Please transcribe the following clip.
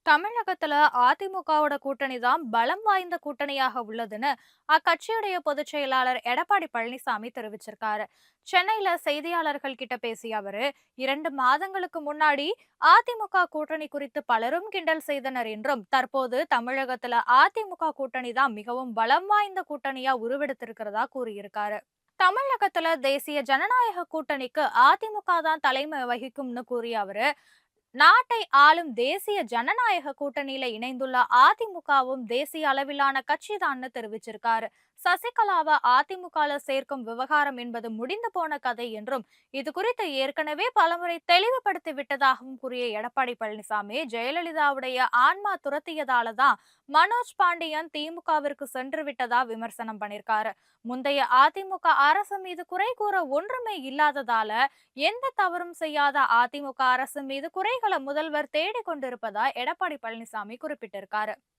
தமிழகத்துல அதிமுகவோட கூட்டணி தான் பலம் வாய்ந்த கூட்டணியாக உள்ளதுன்னு அக்கட்சியுடைய பொதுச் செயலாளர் எடப்பாடி பழனிசாமி தெரிவிச்சிருக்காரு. சென்னையில செய்தியாளர்கள் கிட்ட பேசிய அவரு, 2 மாதங்களுக்கு முன்னாடி அதிமுக கூட்டணி குறித்து பலரும் கிண்டல் செய்தனர் என்றும், தற்போது தமிழகத்துல அதிமுக கூட்டணி தான் மிகவும் பலம் வாய்ந்த கூட்டணியா உருவெடுத்திருக்கிறதா கூறியிருக்காரு. தமிழகத்துல தேசிய ஜனநாயக கூட்டணிக்கு அதிமுக தான் தலைமை வகிக்கும்னு கூறிய அவரு, நாட்டை ஆளும் தேசிய ஜனநாயக கூட்டணியில இணைந்துள்ள அதிமுகவும் தேசிய அளவிலான கட்சிதான்னு தெரிவிச்சிருக்காரு. சசிகலாவை அதிமுகல சேர்க்கும் விவகாரம் என்பது முடிந்து போன கதை என்றும், இது குறித்து ஏற்கனவே பலமுறை தெளிவுபடுத்தி விட்டதாகவும் கூறிய எடப்பாடி பழனிசாமி, ஜெயலலிதாவுடைய ஆன்மா துரத்தியதால தான் மனோஜ் பாண்டியன் திமுகவிற்கு சென்று விட்டதா விமர்சனம் பண்ணிருக்காரு. முந்தைய அதிமுக அரசு மீது குறை கூற ஒன்றுமே இல்லாததால எந்த தவறும் செய்யாத அதிமுக அரசு மீது குறைகளை முதல்வர் தேடிக் கொண்டிருப்பதா எடப்பாடி பழனிசாமி குறிப்பிட்டிருக்காரு.